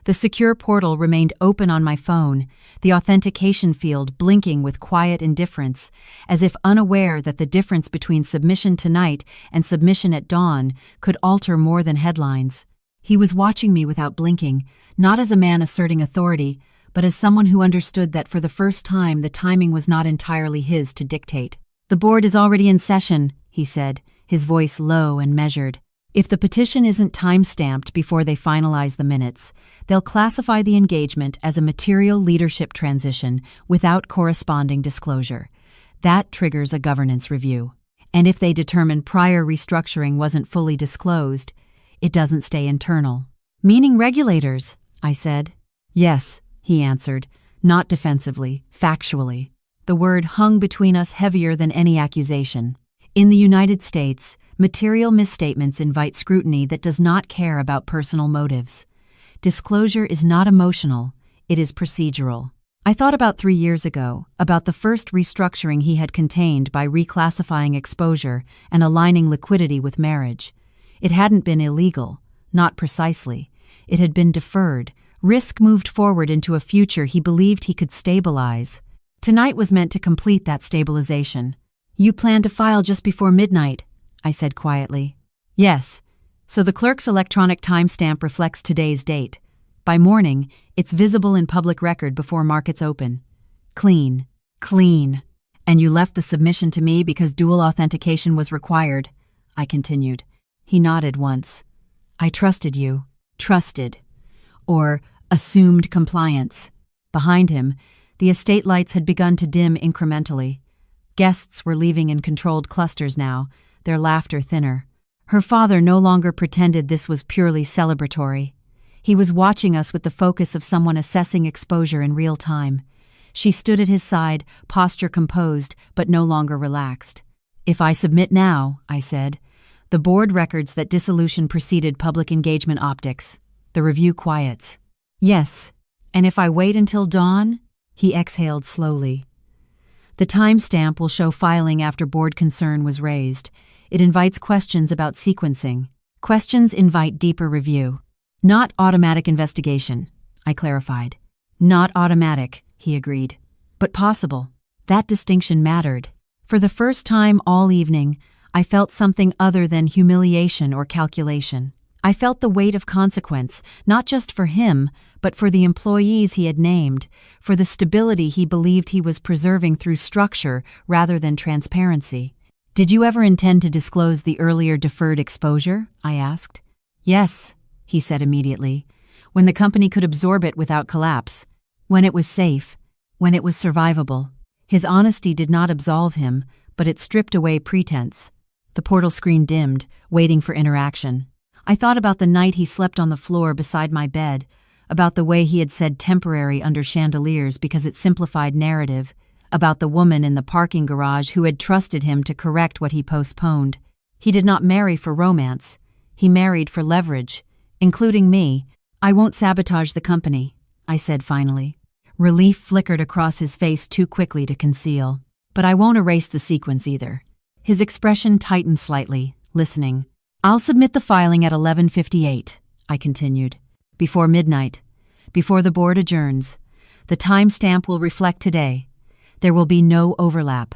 The secure portal remained open on my phone, the authentication field blinking with quiet indifference, as if unaware that the difference between submission tonight and submission at dawn could alter more than headlines. He was watching me without blinking, not as a man asserting authority, but as someone who understood that for the first time the timing was not entirely his to dictate. "The board is already in session," he said, his voice low and measured. "If the petition isn't time-stamped before they finalize the minutes, they'll classify the engagement as a material leadership transition without corresponding disclosure. That triggers a governance review. And if they determine prior restructuring wasn't fully disclosed, it doesn't stay internal." "Meaning regulators," I said. "Yes," he answered, not defensively, factually. The word hung between us heavier than any accusation. In the United States, material misstatements invite scrutiny that does not care about personal motives. Disclosure is not emotional, it is procedural. I thought about 3 years ago, about the first restructuring he had contained by reclassifying exposure and aligning liquidity with marriage. It hadn't been illegal, not precisely. It had been deferred. Risk moved forward into a future he believed he could stabilize. Tonight was meant to complete that stabilization. "You plan to file just before midnight," I said quietly. "Yes. So the clerk's electronic timestamp reflects today's date. By morning, it's visible in public record before markets open. Clean. Clean. And you left the submission to me because dual authentication was required," I continued. He nodded once. "I trusted you." Trusted. Or assumed compliance. Behind him, the estate lights had begun to dim incrementally. Guests were leaving in controlled clusters now, their laughter thinner. Her father no longer pretended this was purely celebratory. He was watching us with the focus of someone assessing exposure in real time. She stood at his side, posture composed, but no longer relaxed. "If I submit now," I said, "the board records that dissolution preceded public engagement optics. The review quiets." "Yes. And if I wait until dawn?" He exhaled slowly. "The timestamp will show filing after board concern was raised. It invites questions about sequencing. Questions invite deeper review. Not automatic investigation," I clarified. "Not automatic," he agreed. "But possible." That distinction mattered. For the first time all evening, I felt something other than humiliation or calculation. I felt the weight of consequence, not just for him, but for the employees he had named, for the stability he believed he was preserving through structure rather than transparency. "Did you ever intend to disclose the earlier deferred exposure?" I asked. "Yes," he said immediately, "when the company could absorb it without collapse. When it was safe. When it was survivable." His honesty did not absolve him, but it stripped away pretense. The portal screen dimmed, waiting for interaction. I thought about the night he slept on the floor beside my bed, about the way he had said temporary under chandeliers because it simplified narrative, about the woman in the parking garage who had trusted him to correct what he postponed. He did not marry for romance. He married for leverage, including me. "I won't sabotage the company," I said finally. Relief flickered across his face too quickly to conceal. "But I won't erase the sequence either." His expression tightened slightly, listening. "I'll submit the filing at 11:58, I continued. "Before midnight. Before the board adjourns. The timestamp will reflect today. There will be no overlap.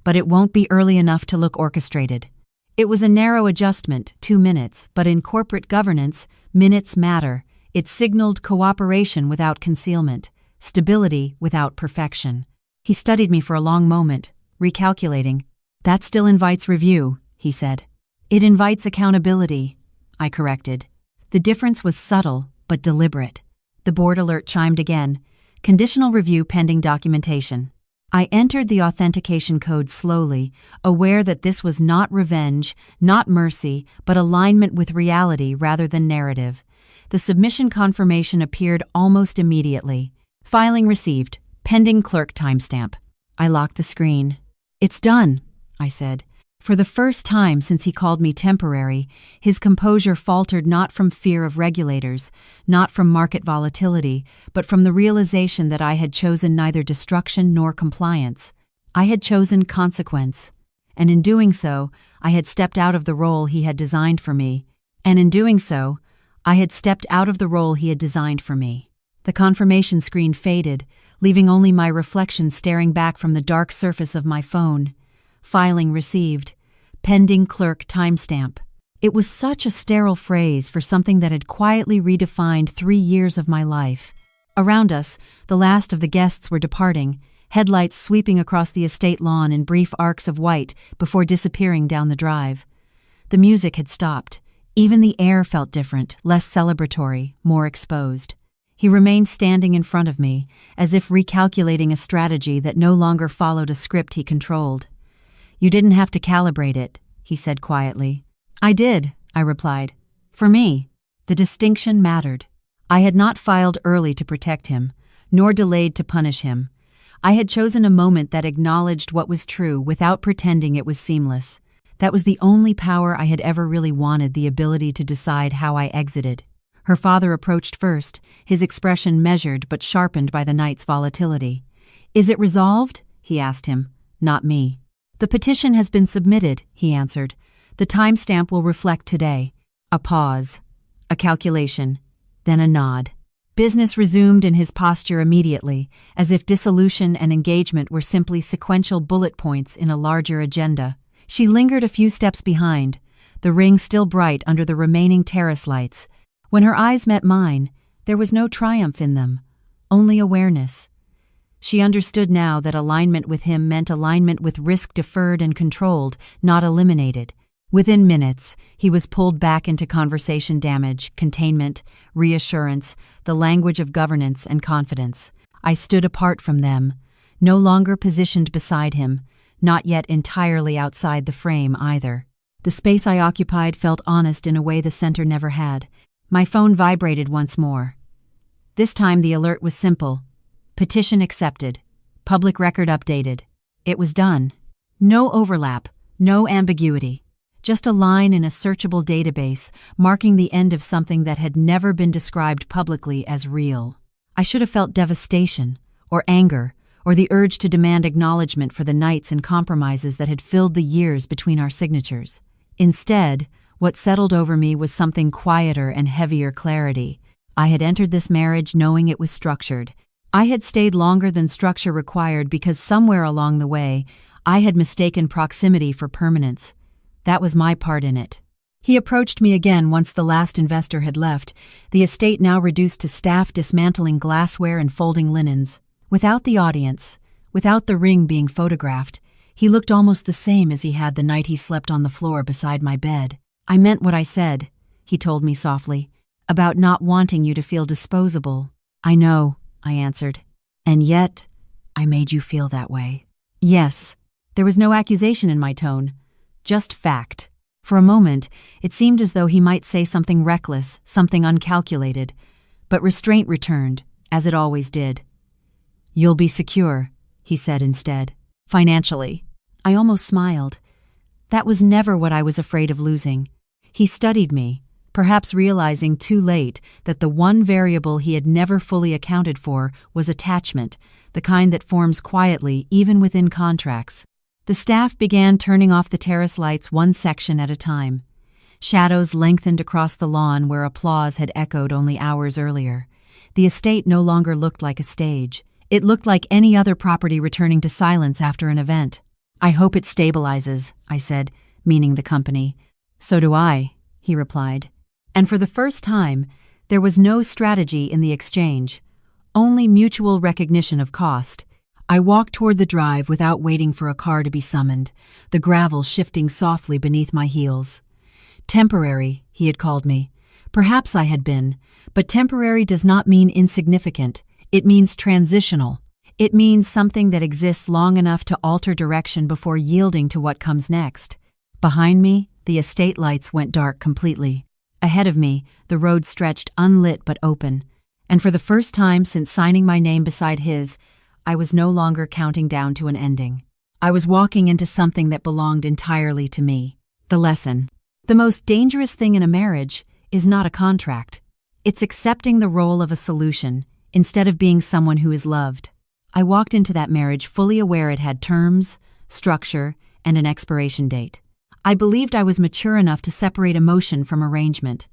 But it won't be early enough to look orchestrated." It was a narrow adjustment, 2 minutes, but in corporate governance, minutes matter. It signaled cooperation without concealment, stability without perfection. He studied me for a long moment, recalculating. "That still invites review," he said. "It invites accountability," I corrected. The difference was subtle, but deliberate. The board alert chimed again. "Conditional review pending documentation." I entered the authentication code slowly, aware that this was not revenge, not mercy, but alignment with reality rather than narrative. The submission confirmation appeared almost immediately. "Filing received. Pending clerk timestamp." I locked the screen. "It's done," I said. For the first time since he called me temporary, his composure faltered not from fear of regulators, not from market volatility, but from the realization that I had chosen neither destruction nor compliance. I had chosen consequence. And in doing so, I had stepped out of the role he had designed for me. The confirmation screen faded, leaving only my reflection staring back from the dark surface of my phone. Filing received. Pending clerk timestamp. It was such a sterile phrase for something that had quietly redefined 3 years of my life. Around us, the last of the guests were departing, headlights sweeping across the estate lawn in brief arcs of white before disappearing down the drive. The music had stopped. Even the air felt different, less celebratory, more exposed. He remained standing in front of me, as if recalculating a strategy that no longer followed a script he controlled. "You didn't have to calibrate it," he said quietly. "I did," I replied. "For me." The distinction mattered. I had not filed early to protect him, nor delayed to punish him. I had chosen a moment that acknowledged what was true without pretending it was seamless. That was the only power I had ever really wanted, the ability to decide how I exited. Her father approached first, his expression measured but sharpened by the night's volatility. "Is it resolved?" he asked him. "Not me." "The petition has been submitted," he answered. "The timestamp will reflect today." A pause. A calculation. Then a nod. Business resumed in his posture immediately, as if dissolution and engagement were simply sequential bullet points in a larger agenda. She lingered a few steps behind, the ring still bright under the remaining terrace lights. When her eyes met mine, there was no triumph in them, only awareness. She understood now that alignment with him meant alignment with risk deferred and controlled, not eliminated. Within minutes, he was pulled back into conversation damage, containment, reassurance, the language of governance and confidence. I stood apart from them, no longer positioned beside him, not yet entirely outside the frame either. The space I occupied felt honest in a way the center never had. My phone vibrated once more. This time the alert was simple. Petition accepted. Public record updated. It was done. No overlap, no ambiguity. Just a line in a searchable database marking the end of something that had never been described publicly as real. I should have felt devastation, or anger, or the urge to demand acknowledgement for the nights and compromises that had filled the years between our signatures. Instead, what settled over me was something quieter and heavier clarity. I had entered this marriage knowing it was structured. I had stayed longer than structure required because somewhere along the way, I had mistaken proximity for permanence. That was my part in it. He approached me again once the last investor had left, the estate now reduced to staff dismantling glassware and folding linens. Without the audience, without the ring being photographed, he looked almost the same as he had the night he slept on the floor beside my bed. "I meant what I said," he told me softly, "about not wanting you to feel disposable." "I know," I answered. "And yet, I made you feel that way." "Yes." There was no accusation in my tone. Just fact. For a moment, it seemed as though he might say something reckless, something uncalculated, but restraint returned, as it always did. "You'll be secure," he said instead. "Financially." I almost smiled. That was never what I was afraid of losing. He studied me, perhaps realizing too late that the one variable he had never fully accounted for was attachment, the kind that forms quietly even within contracts. The staff began turning off the terrace lights one section at a time. Shadows lengthened across the lawn where applause had echoed only hours earlier. The estate no longer looked like a stage. It looked like any other property returning to silence after an event. "I hope it stabilizes," I said, meaning the company. "So do I," he replied. And for the first time, there was no strategy in the exchange, only mutual recognition of cost. I walked toward the drive without waiting for a car to be summoned, the gravel shifting softly beneath my heels. Temporary, he had called me. Perhaps I had been, but temporary does not mean insignificant. It means transitional. It means something that exists long enough to alter direction before yielding to what comes next. Behind me, the estate lights went dark completely. Ahead of me, the road stretched unlit but open, and for the first time since signing my name beside his, I was no longer counting down to an ending. I was walking into something that belonged entirely to me. The lesson. The most dangerous thing in a marriage is not a contract. It's accepting the role of a solution instead of being someone who is loved. I walked into that marriage fully aware it had terms, structure, and an expiration date. I believed I was mature enough to separate emotion from arrangement.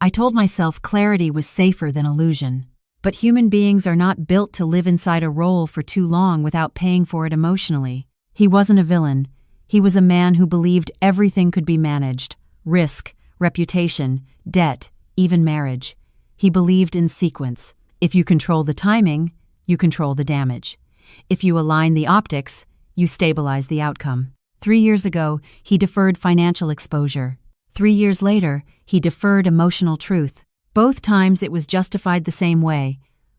I told myself clarity was safer than illusion. But human beings are not built to live inside a role for too long without paying for it emotionally. He wasn't a villain. He was a man who believed everything could be managed. Risk, reputation, debt, even marriage. He believed in sequence. If you control the timing, you control the damage. If you align the optics, you stabilize the outcome. 3 years ago, he deferred financial exposure. 3 years later, he deferred emotional truth. Both times it was justified the same way,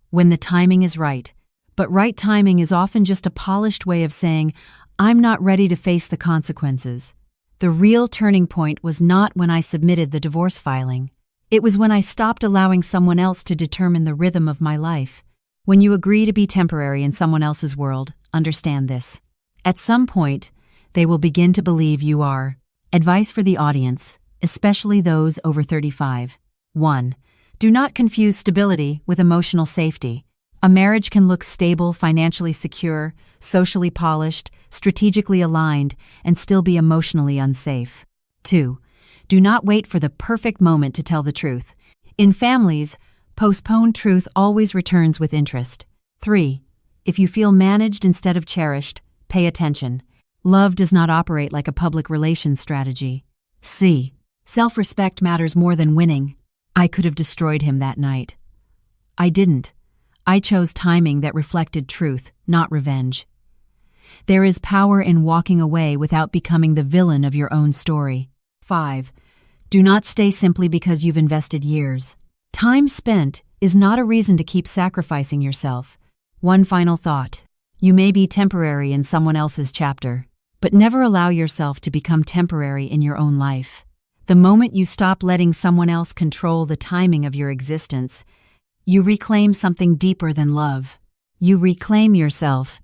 when the timing is right. But right timing is often just a polished way of saying, I'm not ready to face the consequences. The real turning point was not when I submitted the divorce filing. It was when I stopped allowing someone else to determine the rhythm of my life. When you agree to be temporary in someone else's world, understand this. At some point, they will begin to believe you are. Advice for the audience, especially those over 35. 1. Do not confuse stability with emotional safety. A marriage can look stable, financially secure, socially polished, strategically aligned, and still be emotionally unsafe. 2. Do not wait for the perfect moment to tell the truth. In families, postponed truth always returns with interest. 3. If you feel managed instead of cherished, pay attention. Love does not operate like a public relations strategy. C. Self-respect matters more than winning. I could have destroyed him that night. I didn't. I chose timing that reflected truth, not revenge. There is power in walking away without becoming the villain of your own story. 5. Do not stay simply because you've invested years. Time spent is not a reason to keep sacrificing yourself. One final thought. You may be temporary in someone else's chapter, but never allow yourself to become temporary in your own life. The moment you stop letting someone else control the timing of your existence, you reclaim something deeper than love. You reclaim yourself,